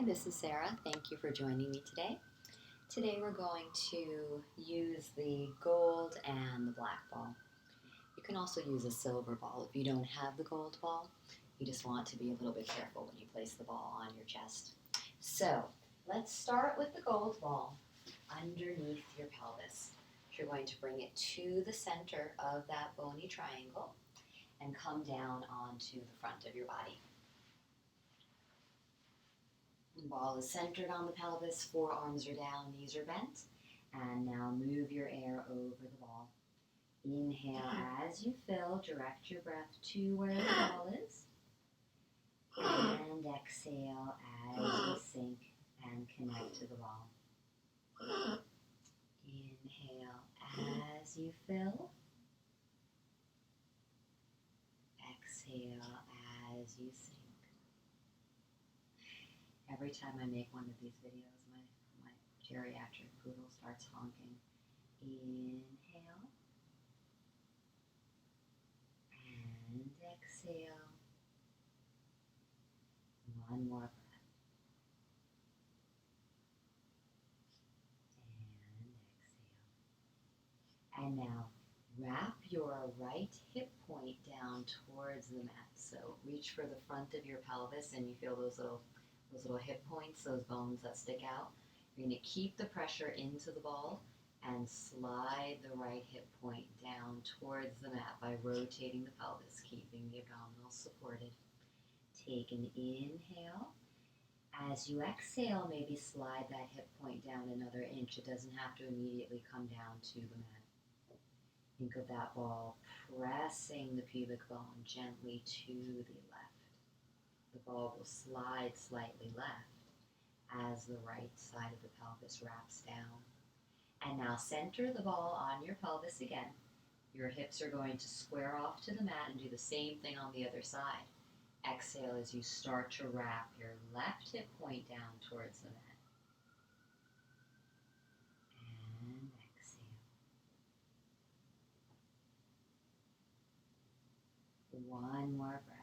Hi, this is Sarah. Thank you for joining me today. Today we're going to use the gold and the black ball. You can also use a silver ball if you don't have the gold ball. You just want to be a little bit careful when you place the ball on your chest. So let's start with the gold ball underneath your pelvis. You're going to bring it to the center of that bony triangle and come down onto the front of your body. The ball is centered on the pelvis, forearms are down, knees are bent. And now move your air over the ball. Inhale as you fill, direct your breath to where the ball is. And exhale as you sink and connect to the ball. Inhale as you fill. Exhale as you sink. Every time I make one of these videos, my geriatric poodle starts honking. Inhale. And exhale. One more breath. And exhale. And now wrap your right hip point down towards the mat. So reach for the front of your pelvis and you feel those little hip points, those bones that stick out. You're going to keep the pressure into the ball and slide the right hip point down towards the mat by rotating the pelvis, keeping the abdominals supported. Take an inhale. As you exhale, maybe slide that hip point down another inch. It doesn't have to immediately come down to the mat. Think of that ball pressing the pubic bone gently to the left. The ball will slide slightly left as the right side of the pelvis wraps down. And now center the ball on your pelvis again. Your hips are going to square off to the mat and do the same thing on the other side. Exhale as you start to wrap your left hip point down towards the mat. And exhale. One more breath.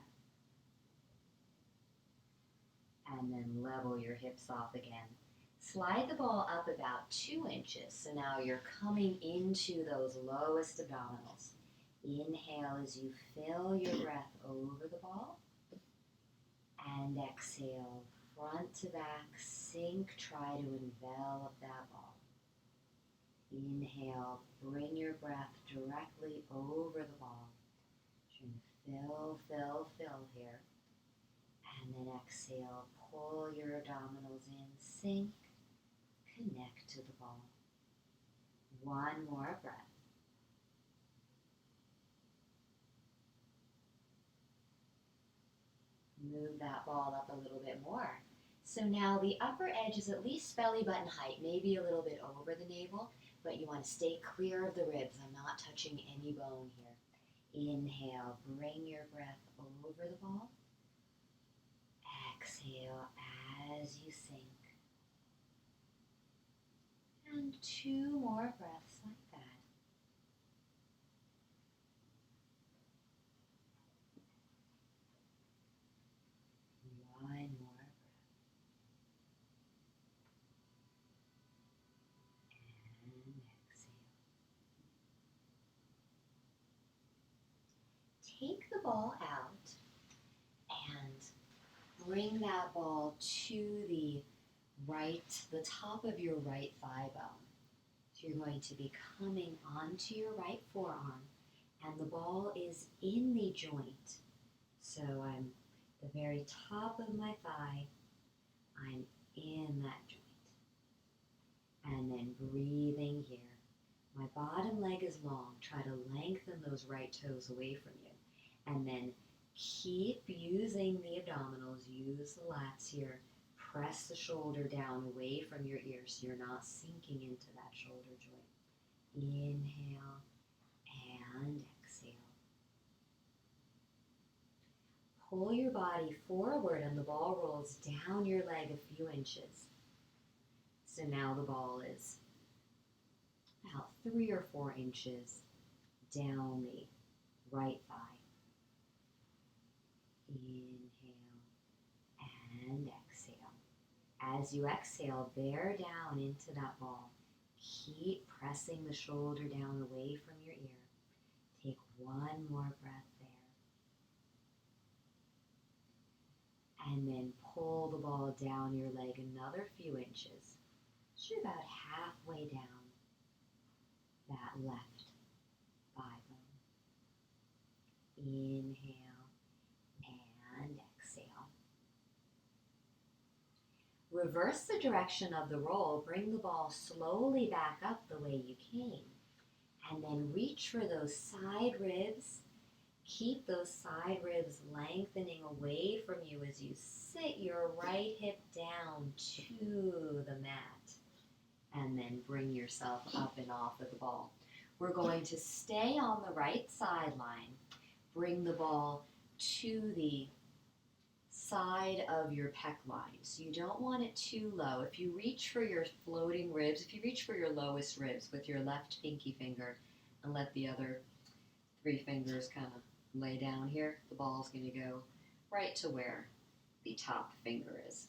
And then level your hips off again. Slide the ball up about 2 inches. So now you're coming into those lowest abdominals. Inhale as you fill your breath over the ball. And exhale, front to back, sink, try to envelop that ball. Inhale, bring your breath directly over the ball. Trying to fill, fill, fill here. And then exhale, pull your abdominals in, sink, connect to the ball. One more breath. Move that ball up a little bit more. So now the upper edge is at least belly button height, maybe a little bit over the navel, but you want to stay clear of the ribs. I'm not touching any bone here. Inhale, bring your breath over the ball. Exhale as you sink. And 2 more breaths like that. One more breath. And exhale. Take the ball out and bring that ball to the top of your right thigh bone. So you're going to be coming onto your right forearm and the ball is in the joint. So I'm the very top of my thigh, I'm in that joint. And then breathing here. My bottom leg is long. Try to lengthen those right toes away from you. And then keep using the abdominals. Use the lats here. Press the shoulder down away from your ear so you're not sinking into that shoulder joint. Inhale and exhale. Pull your body forward and the ball rolls down your leg a few inches. So now the ball is about 3 or 4 inches down the right thigh. Inhale and exhale. As you exhale, bear down into that ball. Keep pressing the shoulder down away from your ear. Take one more breath there. And then pull the ball down your leg another few inches. So you're about halfway down that left thigh bone. Inhale and exhale. Reverse the direction of the roll. Bring the ball slowly back up the way you came. And then reach for those side ribs. Keep those side ribs lengthening away from you as you sit your right hip down to the mat. And then bring yourself up and off of the ball. We're going to stay on the right sideline. Bring the ball to the side of your pec line. So you don't want it too low. If you reach for your floating ribs, if you reach for your lowest ribs with your left pinky finger and let the other 3 fingers kind of lay down here, the ball's going to go right to where the top finger is.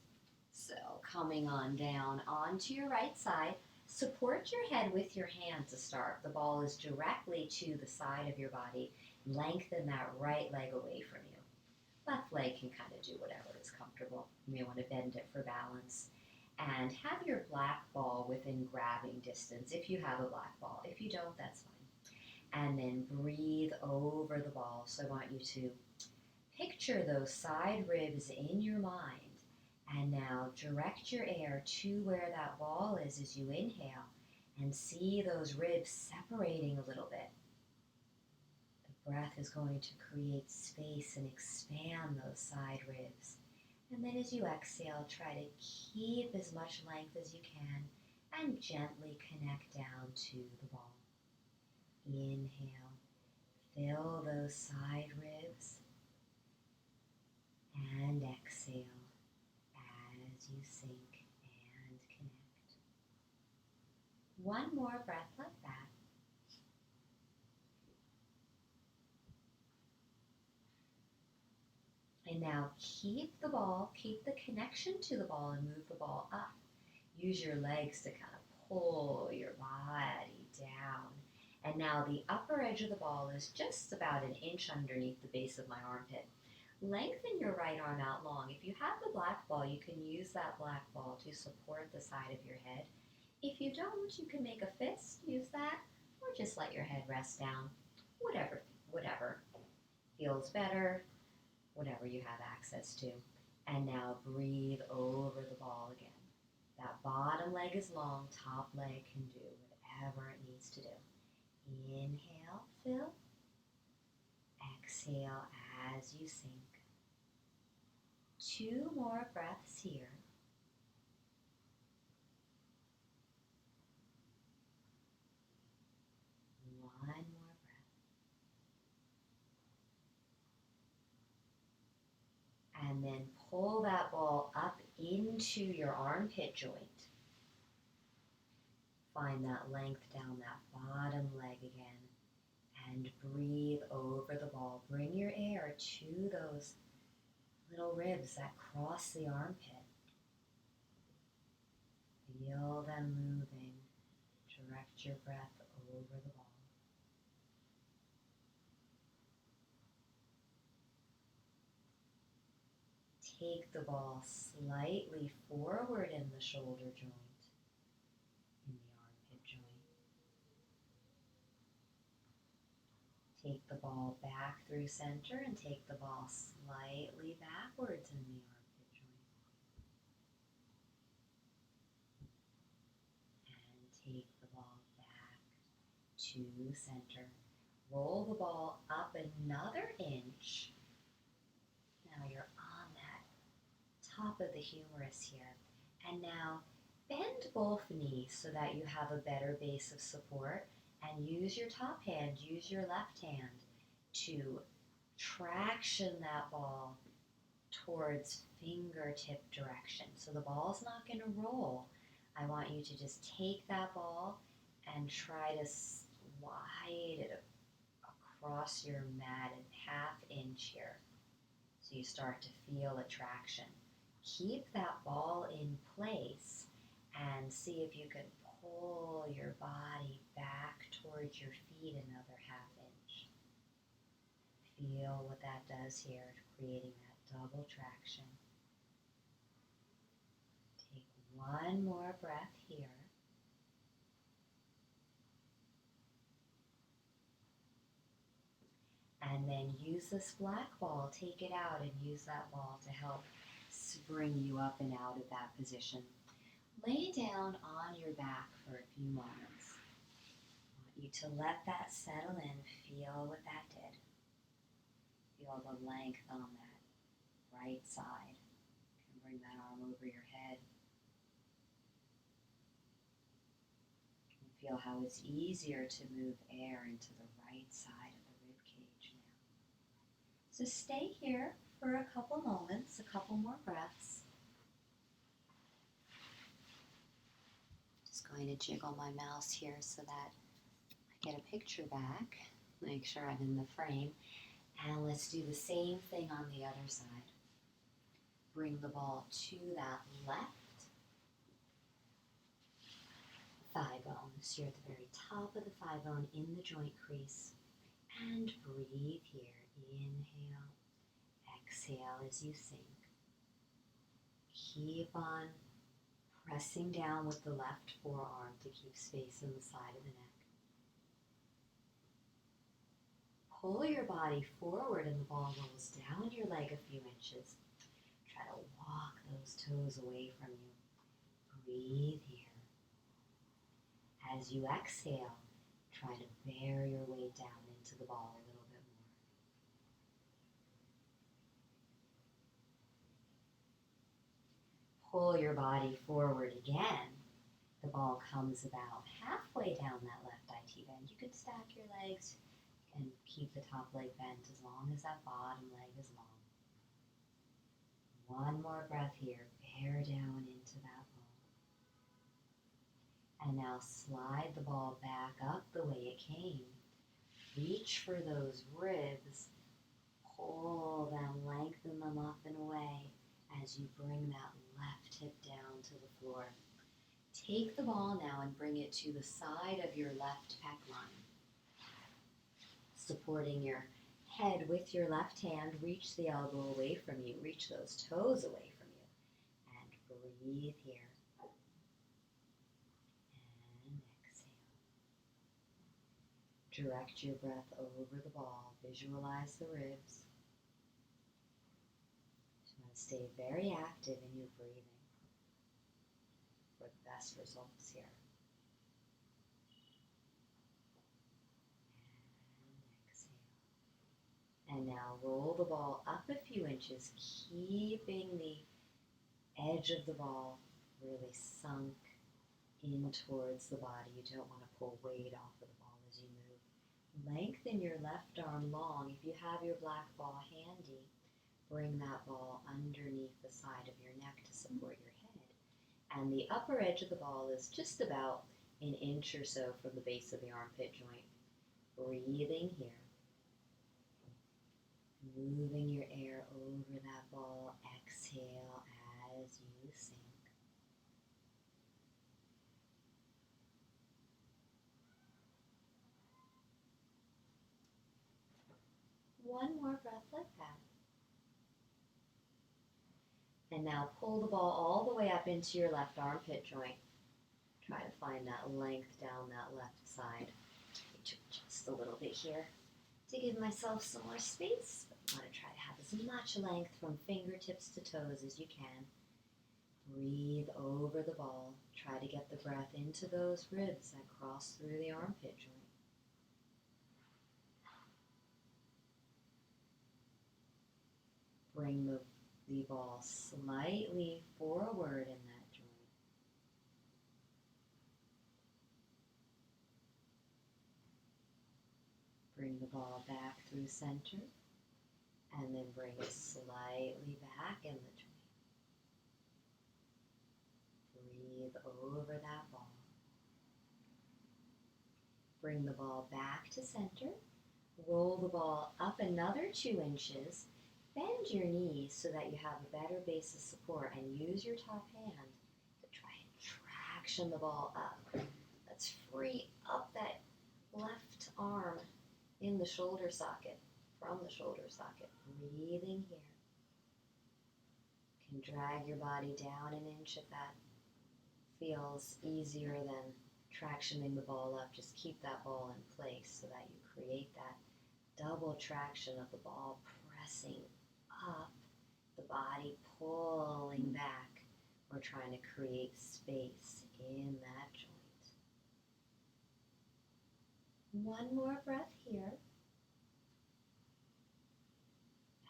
So coming on down onto your right side, support your head with your hand to start. The ball is directly to the side of your body. Lengthen that right leg away from you. Left leg can kind of do whatever is comfortable. You may want to bend it for balance. And have your black ball within grabbing distance if you have a black ball. If you don't, that's fine. And then breathe over the ball. So I want you to picture those side ribs in your mind. And now direct your air to where that ball is as you inhale. And see those ribs separating a little bit. Breath is going to create space and expand those side ribs. And then as you exhale, try to keep as much length as you can and gently connect down to the ball. Inhale, fill those side ribs, and exhale as you sink and connect. One more breath like that. And now keep the ball, keep the connection to the ball and move the ball up. Use your legs to kind of pull your body down. And now the upper edge of the ball is just about an inch underneath the base of my armpit. Lengthen your right arm out long. If you have the black ball, you can use that black ball to support the side of your head. If you don't, you can make a fist, use that, or just let your head rest down. Whatever feels better. Whatever you have access to. And now breathe over the ball again. That bottom leg is long, top leg can do whatever it needs to do. Inhale, fill. Exhale as you sink. 2 more breaths here. One more breath. And then pull that ball up into your armpit joint. Find that length down that bottom leg again. And breathe over the ball. Bring your air to those little ribs that cross the armpit. Feel them moving. Direct your breath over the ball. Take the ball slightly forward in the shoulder joint, in the armpit joint. Take the ball back through center and take the ball slightly backwards in the armpit joint. And take the ball back to center. Roll the ball up another inch. Now you're on that top of the humerus here. And now bend both knees so that you have a better base of support. And use your top hand, use your left hand to traction that ball towards fingertip direction. So the ball's not going to roll. I want you to just take that ball and try to slide it across your mat in 1/2 inch here. So you start to feel a traction. Keep that ball in place and see if you can pull your body back towards your feet another half inch. Feel what that does here, creating that double traction. Take one more breath here. And then use this black ball, take it out and use that ball to help spring you up and out of that position. Lay down on your back for a few moments. I want you to let that settle in, feel what that did. Feel the length on that right side. You can bring that arm over your head. And feel how it's easier to move air into the right side of the rib cage now. So stay here for a couple moments, a couple more breaths. Just going to jiggle my mouse here so that I get a picture back. Make sure I'm in the frame. And let's do the same thing on the other side. Bring the ball to that left thigh bone. So you're at the very top of the thigh bone in the joint crease. And breathe here. Inhale. Exhale as you sink. Keep on pressing down with the left forearm to keep space in the side of the neck. Pull your body forward and the ball rolls down your leg a few inches. Try to walk those toes away from you. Breathe here. As you exhale, try to bear your weight down into the ball a little bit more. Pull your body forward again. The ball comes about halfway down that left IT bend. You can stack your legs and keep the top leg bent as long as that bottom leg is long. One more breath here. Bear down into that ball. And now slide the ball back up the way it came. Reach for those ribs. Pull them, lengthen them up and away as you bring that left hip down to the floor. Take the ball now and bring it to the side of your left pec line. Supporting your head with your left hand, reach the elbow away from you, reach those toes away from you, and breathe here. And exhale. Direct your breath over the ball, visualize the ribs. Just want to stay very active in your breathing for the best results here. And now roll the ball up a few inches, keeping the edge of the ball really sunk in towards the body. You don't want to pull weight off of the ball as you move. Lengthen your left arm long. If you have your black ball handy, bring that ball underneath the side of your neck to support your head. And the upper edge of the ball is just about an inch or so from the base of the armpit joint. Breathing here. Moving your air over that ball, exhale as you sink. One more breath like that. And now pull the ball all the way up into your left armpit joint. Try to find that length down that left side. Just a little bit here to give myself some more space. I want to try to have as much length from fingertips to toes as you can. Breathe over the ball. Try to get the breath into those ribs that cross through the armpit joint. Bring the ball slightly forward in that joint. Bring the ball back through center. And then bring it slightly back in the joint. Breathe over that ball. Bring the ball back to center. Roll the ball up another 2 inches. Bend your knees so that you have a better base of support and use your top hand to try and traction the ball up. Let's free up that left arm in the shoulder socket, from the shoulder socket. Breathing here. You can drag your body down an inch if that feels easier than tractioning the ball up. Just keep that ball in place so that you create that double traction of the ball pressing up, the body pulling back. We're trying to create space in that joint. One more breath here.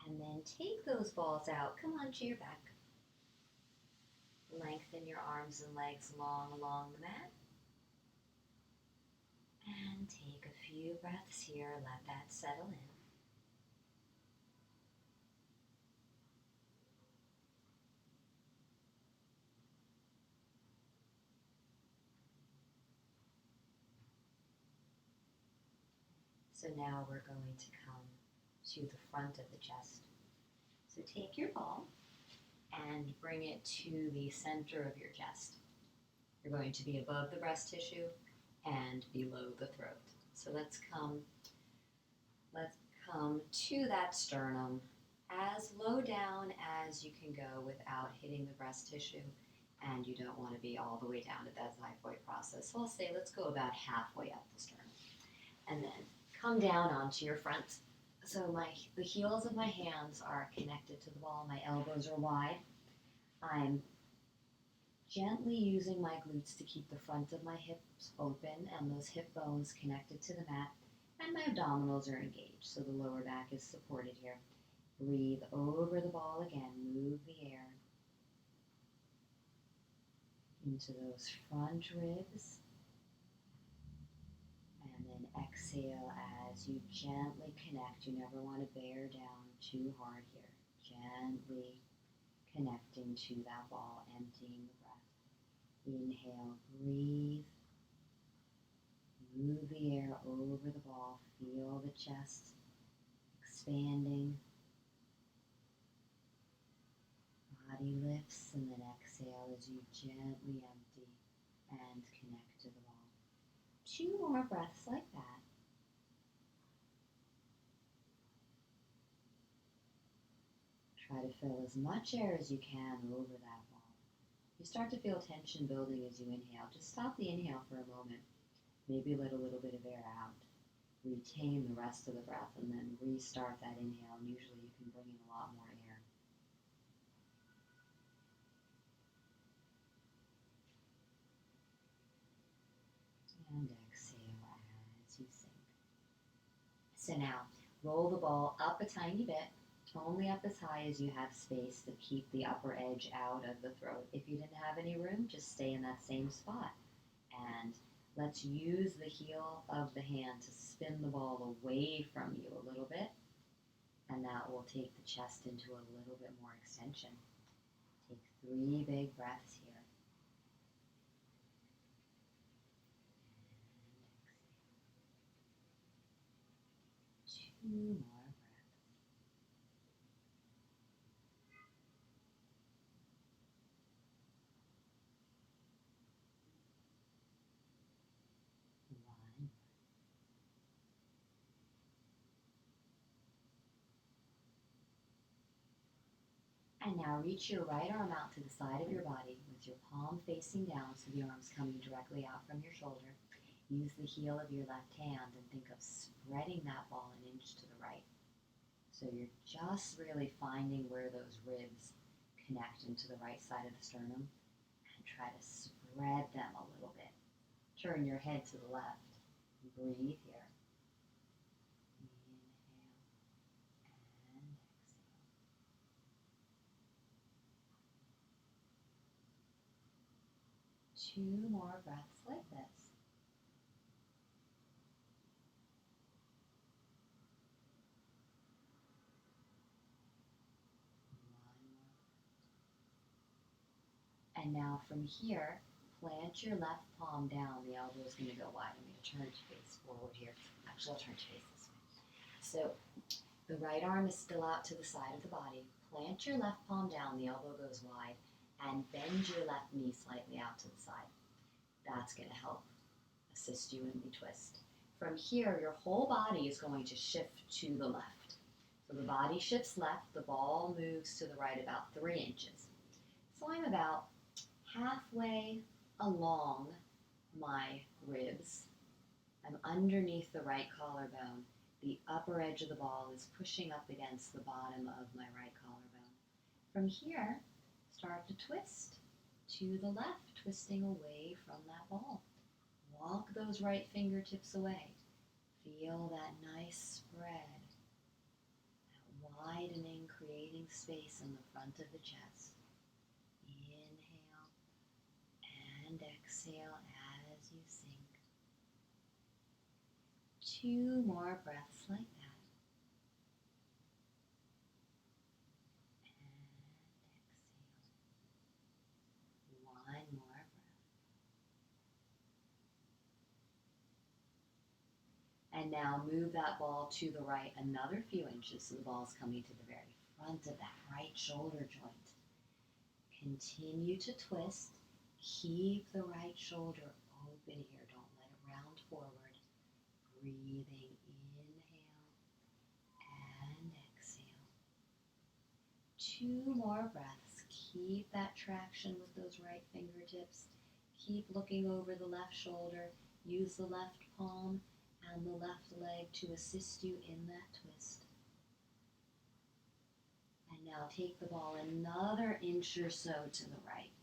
And then take those balls out. Come onto your back. Lengthen your arms and legs long along the mat. And take a few breaths here. Let that settle in. So now we're going to come to the front of the chest. So take your ball and bring it to the center of your chest. You're going to be above the breast tissue and below the throat. So let's come to that sternum as low down as you can go without hitting the breast tissue, and you don't want to be all the way down at that xiphoid process. So I'll say let's go about halfway up the sternum. And then come down onto your front. So the heels of my hands are connected to the ball. My elbows are wide. I'm gently using my glutes to keep the front of my hips open and those hip bones connected to the mat. And my abdominals are engaged, so the lower back is supported here. Breathe over the ball again. Move the air into those front ribs. And then exhale as you gently connect. You never want to bear down too hard here. Gently connecting to that ball, emptying the breath. Inhale, breathe. Move the air over the ball. Feel the chest expanding. Body lifts, and then exhale as you gently empty and connect to the ball. 2 more breaths like that. Try to fill as much air as you can over that ball. You start to feel tension building as you inhale. Just stop the inhale for a moment. Maybe let a little bit of air out. Retain the rest of the breath and then restart that inhale. And usually you can bring in a lot more air. And exhale as you sink. So now, roll the ball up a tiny bit, only up as high as you have space to keep the upper edge out of the throat. If you didn't have any room, just stay in that same spot. And let's use the heel of the hand to spin the ball away from you a little bit. And that will take the chest into a little bit more extension. Take 3 big breaths here. 2 more breaths. One. And now reach your right arm out to the side of your body with your palm facing down so the arm's coming directly out from your shoulder. Use the heel of your left hand and think of spreading that ball an inch to the right. So you're just really finding where those ribs connect into the right side of the sternum and try to spread them a little bit. Turn your head to the left. Breathe here. Inhale and exhale. 2 more breaths like this. And now from here, plant your left palm down. The elbow is going to go wide. I'm going to turn to face forward here. Actually, I'll turn to face this way. So The right arm is still out to the side of the body. Plant your left palm down, the elbow goes wide, and bend your left knee slightly out to the side. That's going to help assist you in the twist. From here, your whole body is going to shift to the left. So the body shifts left, the ball moves to the right about 3 inches. So I'm about halfway along my ribs. I'm underneath the right collarbone. The upper edge of the ball is pushing up against the bottom of my right collarbone. From here, start to twist to the left, twisting away from that ball. Walk those right fingertips away. Feel that nice spread, that widening, creating space in the front of the chest. Inhale and exhale as you sink. 2 more breaths like that. And exhale. 1 more breath. And now move that ball to the right another few inches so the ball's coming to the very front of that right shoulder joint. Continue to twist. Keep the right shoulder open here. Don't let it round forward. Breathing, inhale and exhale. 2 more breaths. Keep that traction with those right fingertips. Keep looking over the left shoulder. Use the left palm and the left leg to assist you in that twist. And now take the ball another inch or so to the right.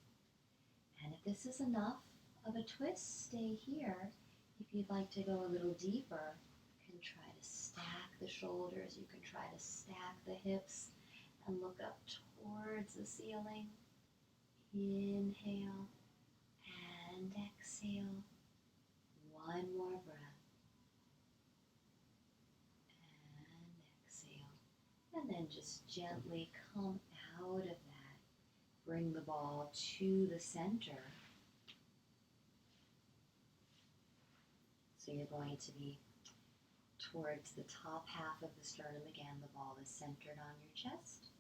And if this is enough of a twist, stay here. If you'd like to go a little deeper, you can try to stack the shoulders. You can try to stack the hips and look up towards the ceiling. Inhale and exhale. 1 more breath. And exhale. And then just gently come out of that. Bring the ball to the center. So you're going to be towards the top half of the sternum again. The ball is centered on your chest.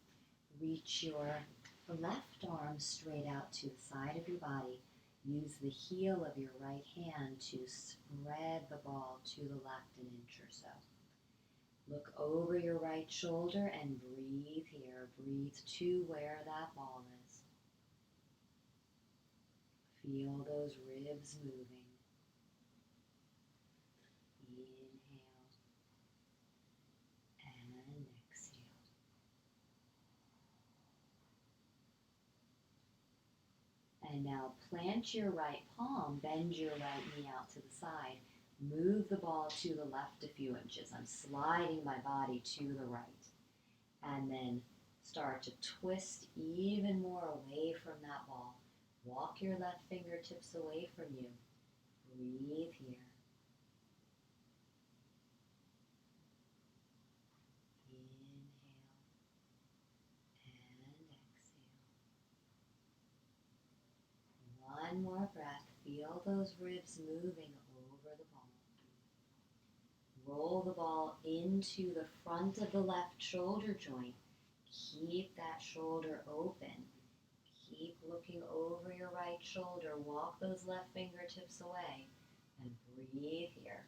Reach your left arm straight out to the side of your body. Use the heel of your right hand to spread the ball to the left an inch or so. Look over your right shoulder and breathe here. Breathe to where that ball is. Feel those ribs moving. Inhale and exhale. And now plant your right palm, bend your right knee out to the side. Move the ball to the left a few inches. I'm sliding my body to the right. And then start to twist even more away from that ball. Walk your left fingertips away from you. Breathe here. Inhale and exhale. 1 more breath. Feel those ribs moving over the ball. Roll the ball into the front of the left shoulder joint. Keep that shoulder open. Keep looking over your right shoulder. Walk those left fingertips away and breathe here.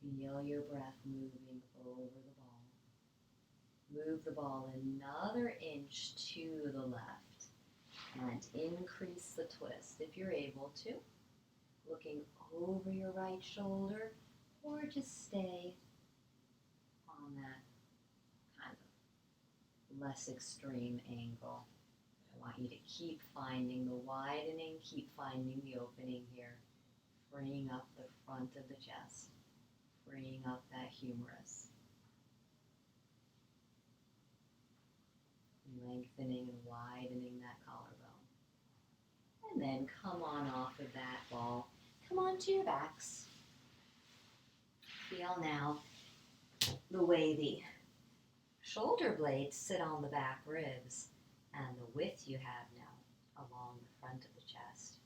Feel your breath moving over the ball. Move the ball another inch to the left and increase the twist if you're able to. Looking over your right shoulder or just stay on that kind of less extreme angle. I want you to keep finding the widening, keep finding the opening here, freeing up the front of the chest, freeing up that humerus, lengthening and widening that collarbone. And then come on off of that ball. Come on to your backs. Feel now the way the shoulder blades sit on the back ribs and the width you have now along the front of the chest.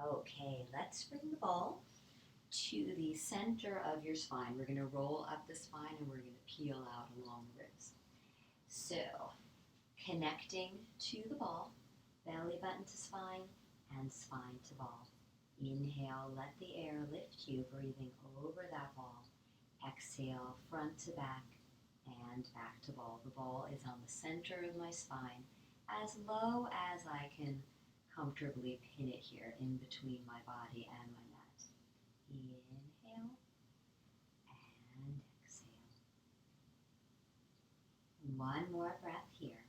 Okay, let's bring the ball to the center of your spine. We're going to roll up the spine and we're going to peel out along the ribs. So, connecting to the ball, belly button to spine, and spine to ball. Inhale, let the air lift you, breathing over that ball. Exhale, front to back and back to ball. The ball is on the center of my spine, as low as I can comfortably pin it here in between my body and my mat. Inhale and exhale. One more breath here.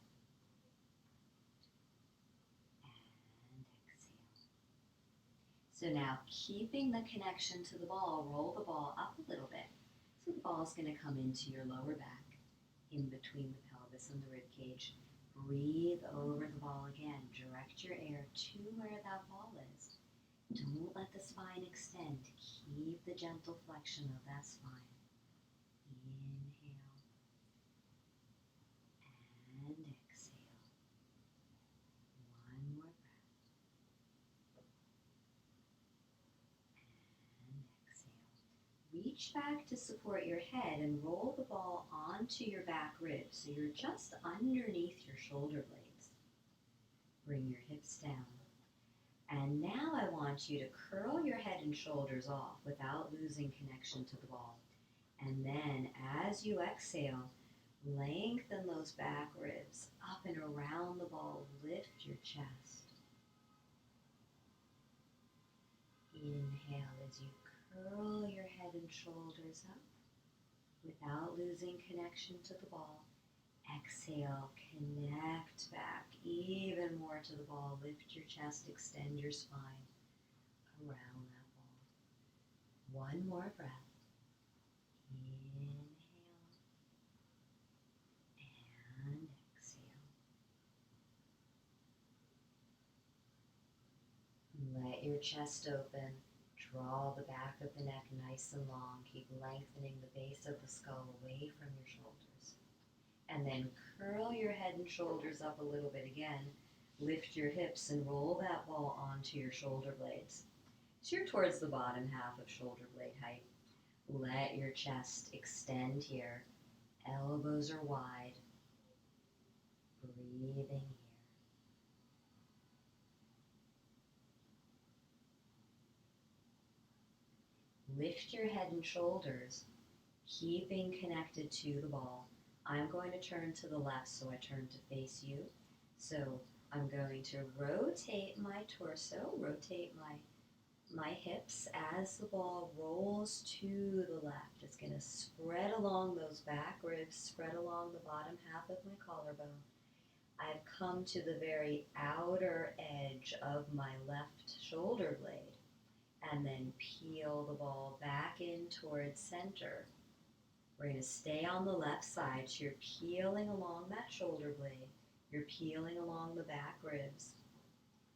And exhale. So now, keeping the connection to the ball, roll the ball up a little bit. So the ball is going to come into your lower back, in between the pelvis and the rib cage. Breathe over the ball again. Direct your air to where that ball is. Don't let the spine extend. Keep the gentle flexion of that spine. Inhale and exhale. One more breath. And exhale. Reach back to support your head and roll the ball onto your back ribs so you're just underneath your shoulder blades. Bring your hips down. And now I want you to curl your head and shoulders off without losing connection to the ball. And then as you exhale, lengthen those back ribs up and around the ball. Lift your chest. Inhale as you curl your head and shoulders up without losing connection to the ball. Exhale, connect back even more to the ball. Lift your chest, extend your spine around that ball. One more breath. Inhale and exhale. Let your chest open. Draw the back of the neck nice and long. Keep lengthening the base of the skull away from your shoulders. And then curl your head and shoulders up a little bit again. Lift your hips and roll that ball onto your shoulder blades. So you're towards the bottom half of shoulder blade height. Let your chest extend here. Elbows are wide. Breathing here. Lift your head and shoulders, keeping connected to the ball. I'm going to turn to the left, so I turn to face you. So I'm going to rotate my torso, rotate my hips as the ball rolls to the left. It's going to spread along those back ribs, spread along the bottom half of my collarbone. I've come to the very outer edge of my left shoulder blade, and then peel the ball back in towards center. We're going to stay on the left side, so you're peeling along that shoulder blade. You're peeling along the back ribs.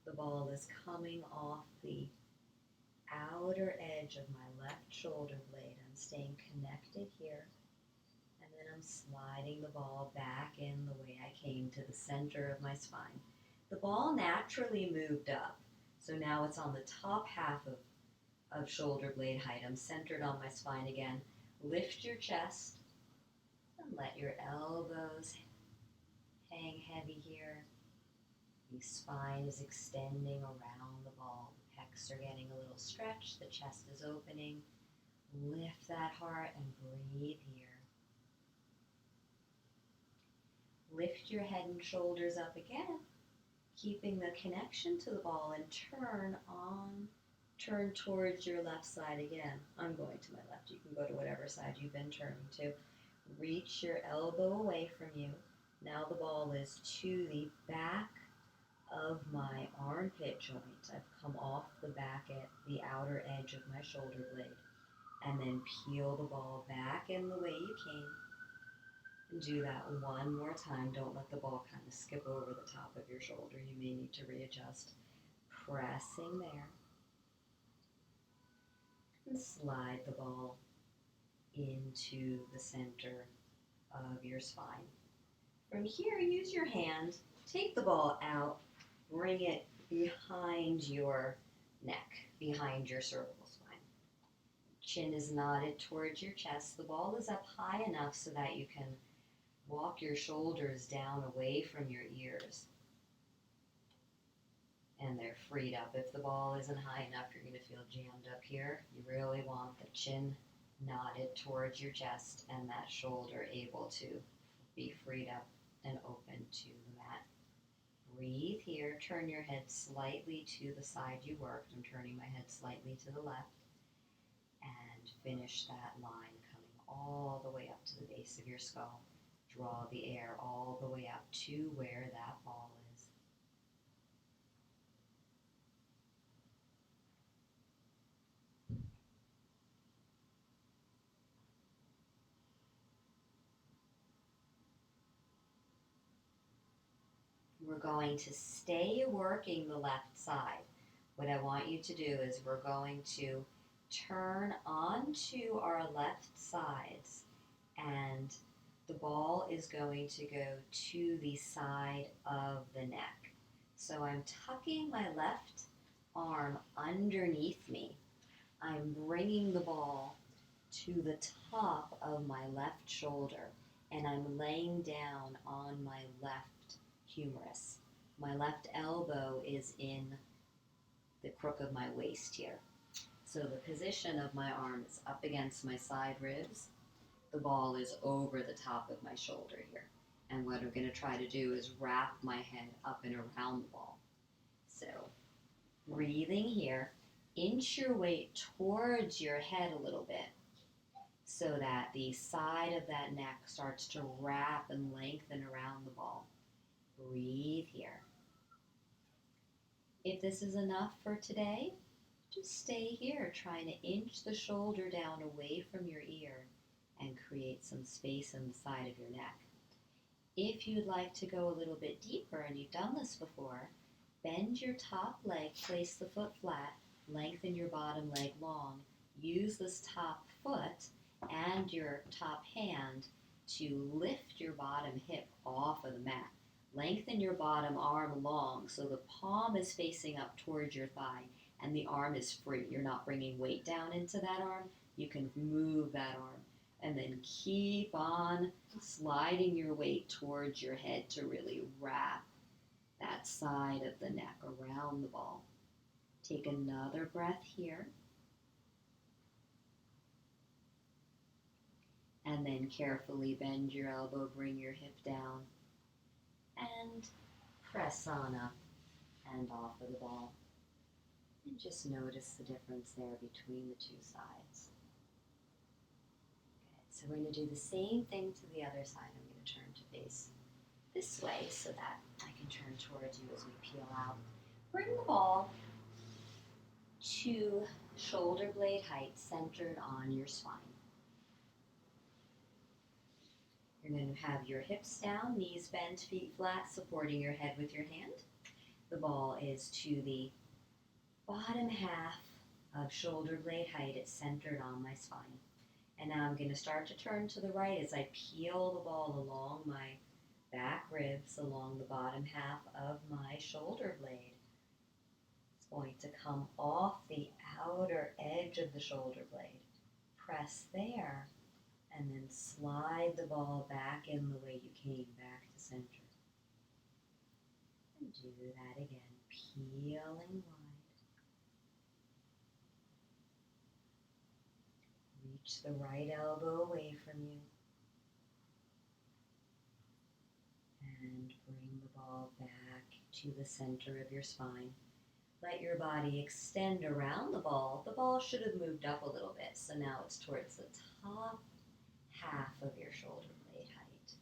The ball is coming off the outer edge of my left shoulder blade. I'm staying connected here. And then I'm sliding the ball back in the way I came to the center of my spine. The ball naturally moved up. So now it's on the top half of shoulder blade height. I'm centered on my spine again. Lift your chest and let your elbows hang heavy here. The spine is extending around the ball. The pecs are getting a little stretched. The chest is opening. Lift that heart and breathe here. Lift your head and shoulders up again, keeping the connection to the ball, and turn towards your left side again. I'm going to my left. You can go to whatever side you've been turning to. Reach your elbow away from you. Now the ball is to the back of my armpit joint. I've come off the back at the outer edge of my shoulder blade. And then peel the ball back in the way you came. And do that one more time. Don't let the ball kind of skip over the top of your shoulder. You may need to readjust. pressing there. And slide the ball into the center of your spine. From here, use your hand, take the ball out, bring it behind your neck, behind your cervical spine. Chin is nodded towards your chest. The ball is up high enough so that you can walk your shoulders down away from your ears. And they're freed up. If the ball isn't high enough, you're going to feel jammed up here. You really want the chin nodded towards your chest and that shoulder able to be freed up and open to the mat. Breathe here. Turn your head slightly to the side you worked. I'm turning my head slightly to the left. And finish that line coming all the way up to the base of your skull. Draw the air all the way up to where that ball is. We're going to stay working the left side. What I want you to do is we're going to turn onto our left sides, and the ball is going to go to the side of the neck. So I'm tucking my left arm underneath me. I'm bringing the ball to the top of my left shoulder, and I'm laying down on my left humerus. My left elbow is in the crook of my waist here. So the position of my arm is up against my side ribs. The ball is over the top of my shoulder here. And what I'm going to try to do is wrap my head up and around the ball. So breathing here, inch your weight towards your head a little bit so that the side of that neck starts to wrap and lengthen around the ball. Breathe here. If this is enough for today, just stay here trying to inch the shoulder down away from your ear and create some space on the side of your neck. If you'd like to go a little bit deeper, and you've done this before, bend your top leg, place the foot flat, lengthen your bottom leg long. Use this top foot and your top hand to lift your bottom hip off of the mat. Lengthen your bottom arm long so the palm is facing up towards your thigh and the arm is free. You're not bringing weight down into that arm. You can move that arm. And then keep on sliding your weight towards your head to really wrap that side of the neck around the ball. Take another breath here. And then carefully bend your elbow, bring your hip down, and press on up and off of the ball. And just notice the difference there between the two sides. Okay, so we're going to do the same thing to the other side. I'm going to turn to face this way so that I can turn towards you as we peel out. Bring the ball to shoulder blade height centered on your spine. You're going to have your hips down, knees bent, feet flat, supporting your head with your hand. The ball is to the bottom half of shoulder blade height. It's centered on my spine. And now I'm going to start to turn to the right as I peel the ball along my back ribs, along the bottom half of my shoulder blade. It's going to come off the outer edge of the shoulder blade. Press there. And then slide the ball back in the way you came, back to center. And do that again, peeling wide. Reach the right elbow away from you. And bring the ball back to the center of your spine. Let your body extend around the ball. The ball should have moved up a little bit, so now it's towards the top half of your shoulder blade height.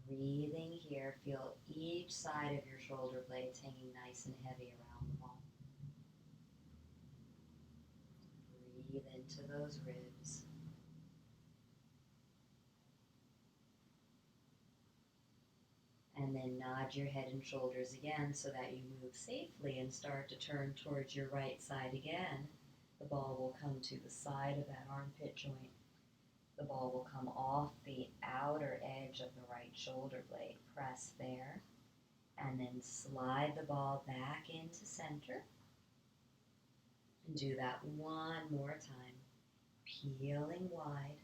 Breathing here, feel each side of your shoulder blades hanging nice and heavy around the ball. Breathe into those ribs. And then then nod your head and shoulders again so that you move safely and start to turn towards your right side again. The ball will come to the side of that armpit joint. The ball will come off the outer edge of the right shoulder blade. Press there. And then slide the ball back into center. And do that one more time. Peeling wide.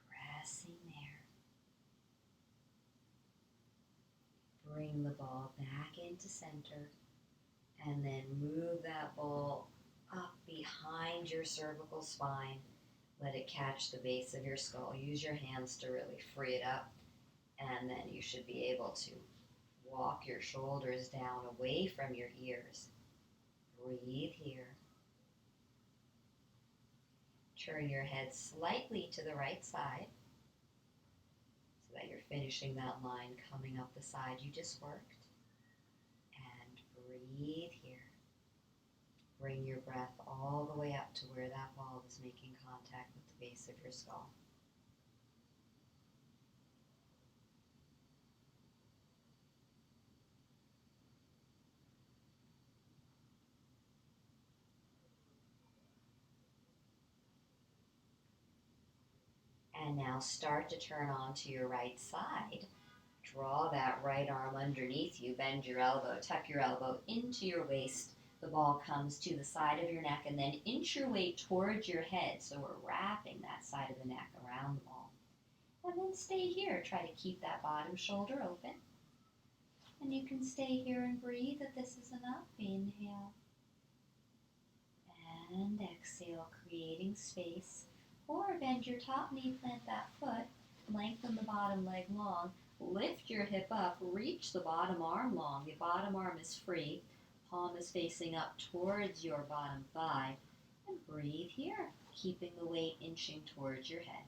Pressing there. Bring the ball back into center. And then move that ball up behind your cervical spine. Let it catch the base of your skull. Use your hands to really free it up. And then you should be able to walk your shoulders down away from your ears. Breathe here. Turn your head slightly to the right side so that you're finishing that line coming up the side you just worked. And breathe here. Bring your breath all the way up to where that ball is making contact with the base of your skull. And now start to turn onto your right side. Draw that right arm underneath you. Bend your elbow. Tuck your elbow into your waist. The ball comes to the side of your neck and then inch your weight towards your head. So we're wrapping that side of the neck around the ball. And then stay here. Try to keep that bottom shoulder open. And you can stay here and breathe if this is enough. Inhale. And exhale, creating space. Or bend your top knee, plant that foot. Lengthen the bottom leg long. Lift your hip up. Reach the bottom arm long. The bottom arm is free. Palm is facing up towards your bottom thigh. And breathe here, keeping the weight inching towards your head.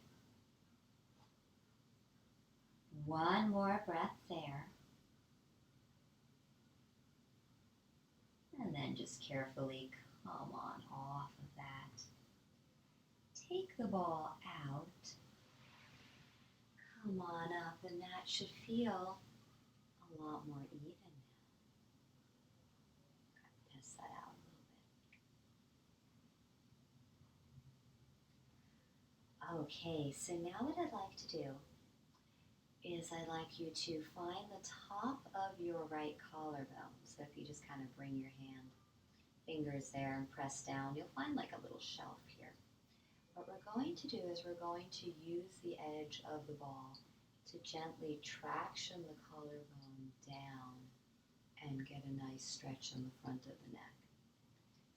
One more breath there. And then just carefully come on off of that. Take the ball out. Come on up, and that should feel a lot more even. Test that out a little bit. Okay, so now what I'd like to do is I'd like you to find the top of your right collarbone. So if you just kind of bring your fingers there and press down, you'll find like a little shelf here. What we're going to do is we're going to use the edge of the ball to gently traction the collarbone down and get a nice stretch in the front of the neck.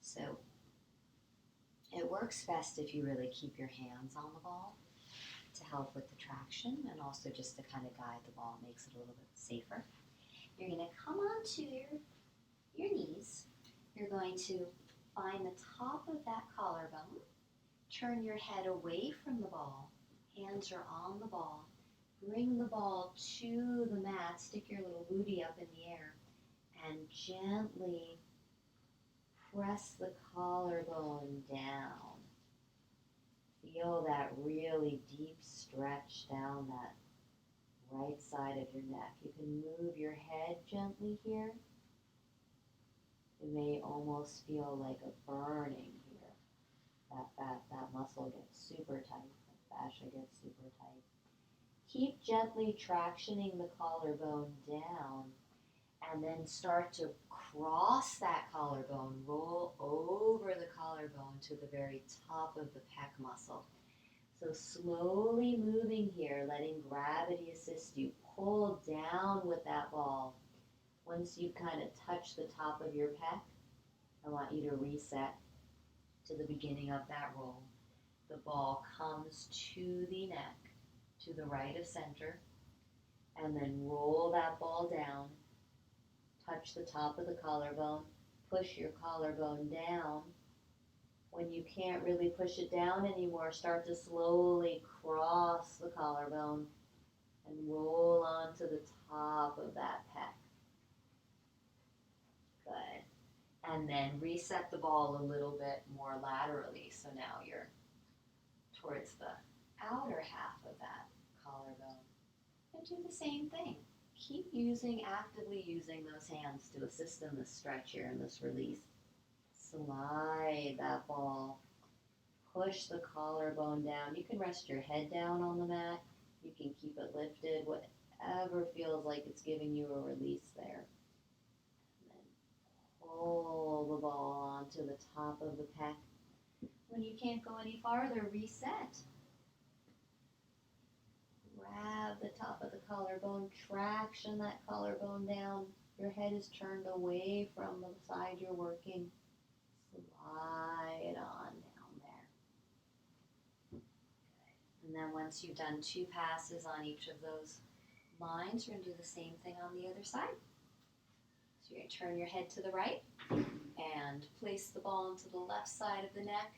So it works best if you really keep your hands on the ball to help with the traction and also just to kind of guide the ball. It makes it a little bit safer. You're going to come onto your knees. You're going to find the top of that collarbone. Turn your head away from the ball. Hands are on the ball. Bring the ball to the mat. Stick your little booty up in the air and gently press the collarbone down. Feel that really deep stretch down that right side of your neck. You can move your head gently here. It may almost feel like a burning here. That muscle gets super tight. The fascia gets super tight. Keep gently tractioning the collarbone down and then start to cross that collarbone, roll over the collarbone to the very top of the pec muscle. So slowly moving here, letting gravity assist you. Pull down with that ball. Once you kind of touch the top of your pec, I want you to reset to the beginning of that roll. The ball comes to the neck, to the right of center, and then roll that ball down. Touch the top of the collarbone, push your collarbone down. When you can't really push it down anymore, start to slowly cross the collarbone and roll onto the top of that pec. Good. And then reset the ball a little bit more laterally. So now you're towards the outer half of that collarbone. And do the same thing. Keep actively using those hands to assist in this stretch here and this release. Slide that ball. Push the collarbone down. You can rest your head down on the mat. You can keep it lifted, whatever feels like it's giving you a release there. And then pull the ball onto the top of the pec. When you can't go any farther, reset. Grab the top of the collarbone, traction that collarbone down. Your head is turned away from the side you're working. Slide on down there. Good. And then once you've done 2 passes on each of those lines, you're going to do the same thing on the other side. So you're going to turn your head to the right and place the ball into the left side of the neck.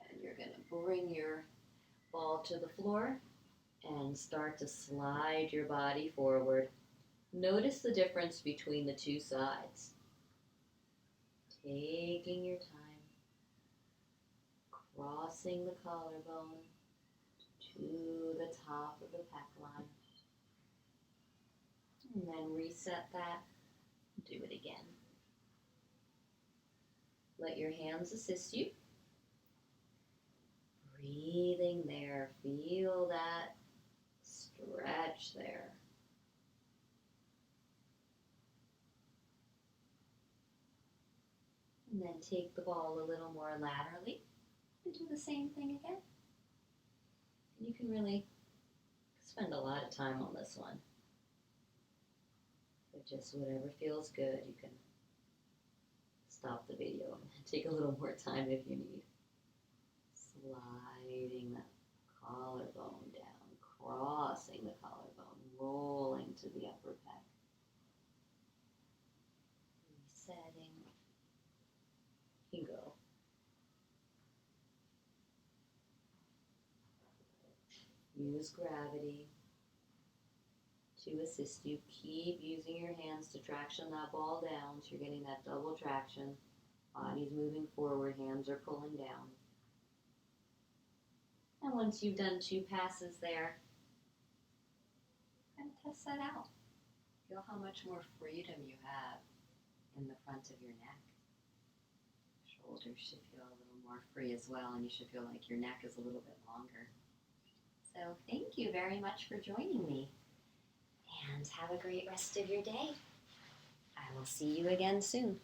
And you're going to bring your ball to the floor and start to slide your body forward. Notice the difference between the 2 sides. Taking your time, crossing the collarbone to the top of the pec line. And then reset that. Do it again. Let your hands assist you. Breathing there. Feel that stretch there. And then take the ball a little more laterally and do the same thing again. You can really spend a lot of time on this one. But just whatever feels good, you can stop the video and take a little more time if you need. Sliding that collarbone down, crossing the collarbone, rolling to the upper pec. Resetting. You go. Use gravity to assist you. Keep using your hands to traction that ball down so you're getting that double traction. Body's moving forward, hands are pulling down. And once you've done 2 passes there, kind of test that out. Feel how much more freedom you have in the front of your neck. Shoulders should feel a little more free as well, and you should feel like your neck is a little bit longer. So thank you very much for joining me, and have a great rest of your day. I will see you again soon.